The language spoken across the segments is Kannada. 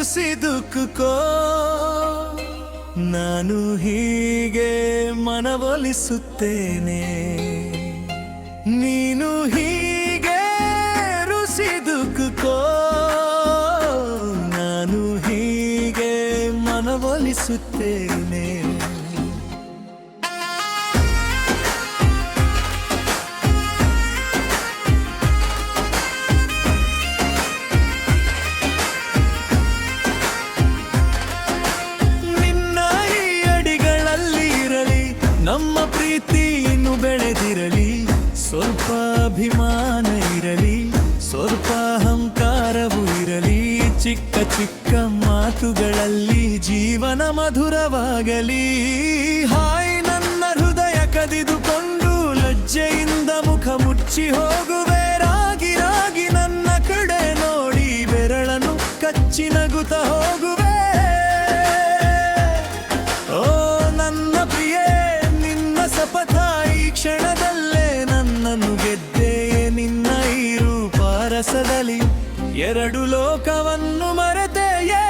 ರುಸಿದುಕೋ ನಾನು ಹೀಗೆ ಮನವೊಲಿಸುತ್ತೇನೆ ನೀನು ಹೀಗೆ ರುಸಿದುಕೋ ನಾನು ಹೀಗೆ ಮನವೊಲಿಸುತ್ತೇನೆ ನಮ್ಮ ಪ್ರೀತಿ ಇನ್ನು ಬೆಳೆದಿರಲಿ ಸ್ವಲ್ಪ ಅಭಿಮಾನ ಇರಲಿ ಸ್ವಲ್ಪ ಅಹಂಕಾರವೂ ಇರಲಿ ಚಿಕ್ಕ ಚಿಕ್ಕ ಮಾತುಗಳಲ್ಲಿ ಜೀವನ ಮಧುರವಾಗಲಿ ಹಾಯ್ ನನ್ನ ಹೃದಯ ಕದಿದುಕೊಂಡು ಲಜ್ಜೆಯಿಂದ ಮುಖ ಮುಚ್ಚಿ ಹೋಗುವೆ ರಾಗಿ ರಾಗಿ ನನ್ನ ಕಡೆ ನೋಡಿ ಬೆರಳನ್ನು ಕಚ್ಚಿ ನಗುತ್ತಾ ಹೋಗುವೆ ಸಪಥ ಈ ಕ್ಷಣದಲ್ಲೇ ನನ್ನನ್ನು ಗೆದ್ದೆಯೇ ನಿನ್ನ ಈ ರೂಪರಸದಲ್ಲಿ ಎರಡು ಲೋಕವನ್ನು ಮರೆತೆಯೇ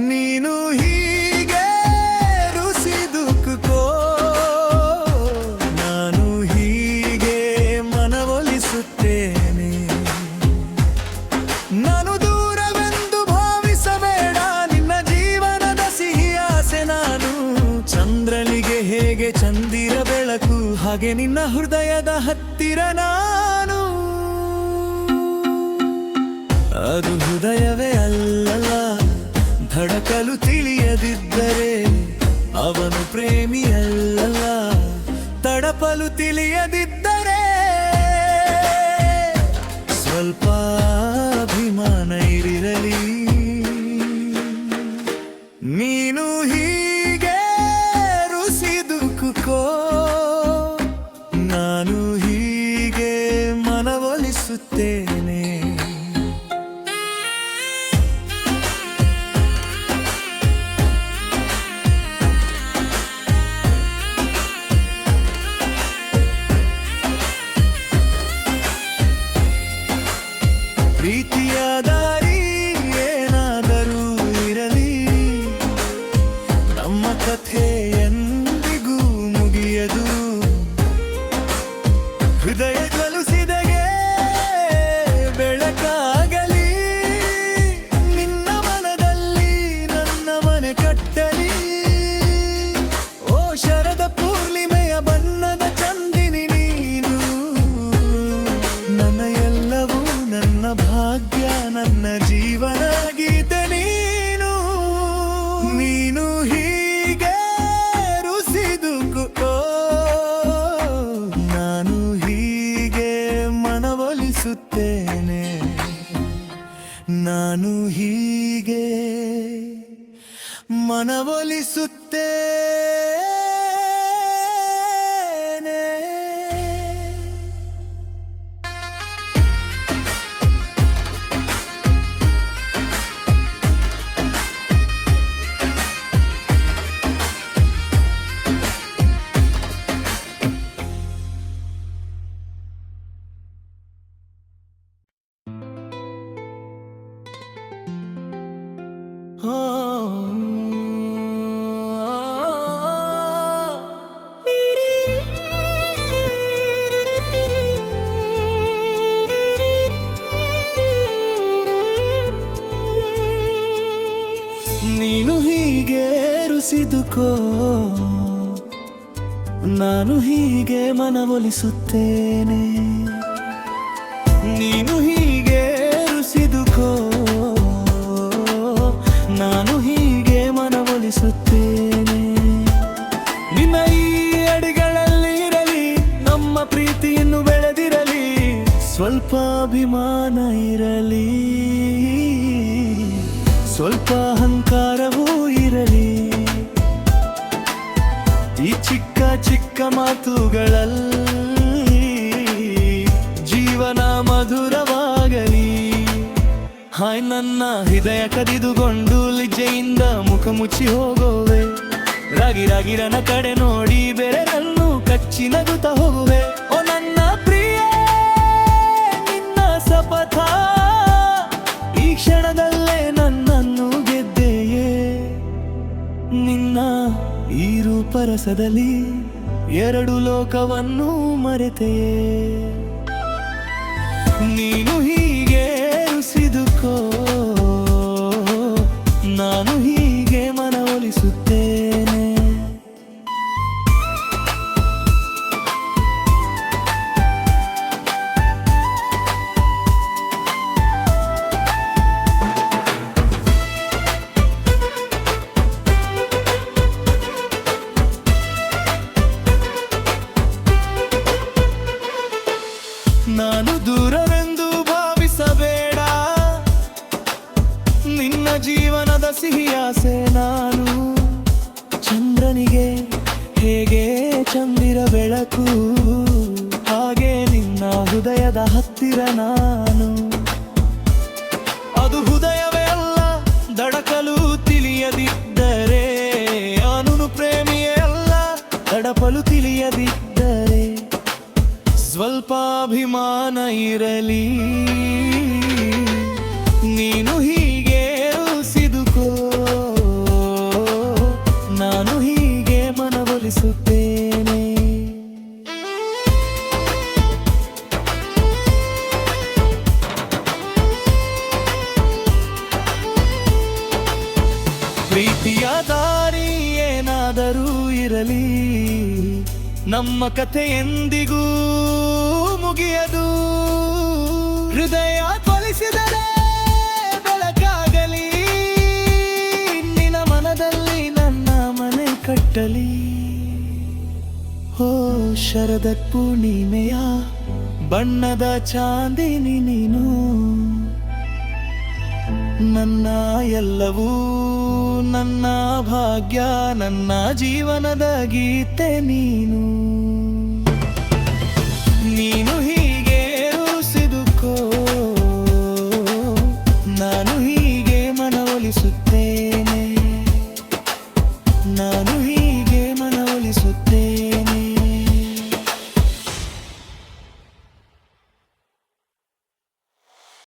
ನೀನು ಹೀಗೆ ರುಸಿದುಕೋ ನಾನು ಹೀಗೆ ಮನವೊಲಿಸುತ್ತೇನೆ ನಾನು ದೂರವೆಂದು ಭಾವಿಸಬೇಡ ನಿನ್ನ ಜೀವನದ ಸಿಹಿ ಆಸೆ ನಾನು ಚಂದ್ರನಿಗೆ ಹೇಗೆ ಚಂದಿರ ಬೆಳಕು ಹಾಗೆ ನಿನ್ನ ಹೃದಯದ ಹತ್ತಿರ ನಾನು ಅದು ಹೃದಯವೇ ಅಲ್ಲಲ್ಲ ಧಡಕಲು ತಿಳಿಯದಿದ್ದರೆ ಅವನು ಪ್ರೇಮಿಯಲ್ಲಲ್ಲ ತಡಪಲು ತಿಳಿಯದಿದ್ದರೆ ಸ್ವಲ್ಪ ಅಭಿಮಾನ ಇರಿರಲಿ ನೀನು ಹೀಗೆ ರುಸಿದುಕೋ ನಾನು ಹೀಗೆ ಮನವೊಲಿಸುತ್ತೇನೆ ಪ್ರೀತಿಯ ದಾರಿ ಏನಾದರೂ ಇರಲಿ ನಮ್ಮ ಕಥೆ ಎಂದಿಗೂ ಮುಗಿಯದು ಹೃದಯ ಕಲುಸಿದಗೆ ಬೆಳಕಾಗಲಿ ನಿನ್ನ ಮನದಲ್ಲಿ ನನ್ನ ಮನೆ ಕಟ್ಟಲಿ ಓ ಶರದ ಪೂರ್ಣಿಮೆಯ ಬಣ್ಣದ ಚಂದಿನಿ ನೀನು ನನ್ನ ಎಲ್ಲವೂ ನನ್ನ ಭಾಗ್ಯ ನನ್ನ ಜೀವನ ಗೀತೆ ನೀನು ನೀನು ಹೀಗೆ ರುಸಿದುಕೋ ನಾನು ಹೀಗೆ ಮನವೊಲಿಸುತ್ತೇನೆ ನಾನು ಹೀಗೆ ಮನವೊಲಿಸುತ್ತೇನೆ ನೀನು ಹೀಗೆ ರುಸಿದುಕೋ ನಾನು ಹೀಗೆ ಮನವೊಲಿಸುತ್ತೇನೆ ನೀನು ಹೀಗೆ ರುಸಿದುಕೋ ನಾನು ಹೀಗೆ ಮನವೊಲಿಸುತ್ತೇನೆ ನಿನ್ನ ಈ ಅಡಿಗಳಲ್ಲಿ ಇರಲಿ ನಮ್ಮ ಪ್ರೀತಿಯನ್ನು ಬೆಳೆದಿರಲಿ ಸ್ವಲ್ಪ ಅಭಿಮಾನ ಇರಲಿ ಸ್ವಲ್ಪ ಅಹಂಕಾರವೂ ಇರಲಿ ಈ ಚಿಕ್ಕ ಚಿಕ್ಕ ಮಾತುಗಳಲ್ಲಿ ಜೀವನ ಮಧುರವಾಗಲಿ ಹಾಯ್ ನನ್ನ ಹೃದಯ ಕದಿದುಕೊಂಡು ಲಜ್ಜೆಯಿಂದ ಮುಖ ಮುಚ್ಚಿ ಹೋಗುವೆ ರಾಗಿ ರಾಗಿ ನನ್ನ ಕಡೆ ನೋಡಿ ಬೆರಳನ್ನು ಕಚ್ಚಿ ನಗುತ್ತಾ ಹೋಗುವೆ ಓ ನನ್ನ ಪ್ರಿಯ ನಿನ್ನ ಸಪಥ ಈ ಕ್ಷಣದಲ್ಲೇ ನನ್ನನ್ನು ಗೆದ್ದೆಯೇ ನಿನ್ನ ಈ ರೂಪರಸದಲ್ಲಿ ಎರಡು ಲೋಕವನ್ನು ಮರೆತೆಯೇ ನೀನು ಹೀಗೆ ರುಸಿದುಕೋ ನಾನು ಹೀಗೆ ಮನವೊಲಿಸುತ್ತೇನೆ ನಾನು ದೂರವೆಂದು ಭಾವಿಸಬೇಡ ನಿನ್ನ ಜೀವನದ ಸಿಹಿಯಾಸೆ ನಾನು ಚಂದ್ರನಿಗೆ ಹೇಗೆ ಚಂದಿರ ಬೆಳಕು ಹಾಗೆ ನಿನ್ನ ಹೃದಯದ ಹತ್ತಿರ ನಾನು ಅದು ಹೃದಯವೇ ಅಲ್ಲ ದಡಕಲು ತಿಳಿಯದಿದ್ದರೆ ಅವನು ಪ್ರೇಮಿಯೇ ಅಲ್ಲ ತಡಪಲು ತಿಳಿಯದಿದ್ದರೆ ಸ್ವಲ್ಪ ಅಭಿಮಾನ ಇರಲಿ ನೀನು ಹೀಗೆ ರುಸಿದುಕೋ ನಾನು ಹೀಗೆ ಮನವೊಲಿಸುತ್ತೇನೆ ಪ್ರೀತಿಯ ದಾರಿ ಏನಾದರೂ ಇರಲಿ ನಮ್ಮ ಕಥೆ ಎಂದಿಗೂ ಮುಗಿಯದು ಹೃದಯ ಕೊಲಿಸಿದರೆ ಬೆಳಕಾಗಲಿ ನಿನ್ನ ಮನದಲ್ಲಿ ನನ್ನ ಮನೆ ಕಟ್ಟಲಿ ಓ ಶರದ ಪೂರ್ಣಿಮೆಯ ಬಣ್ಣದ ಚಾಂದಿನಿ ನೀನು ನನ್ನ ಎಲ್ಲವೂ ನನ್ನ ಭಾಗ್ಯ ನನ್ನ ಜೀವನದ ಗೀತೆ ನೀನು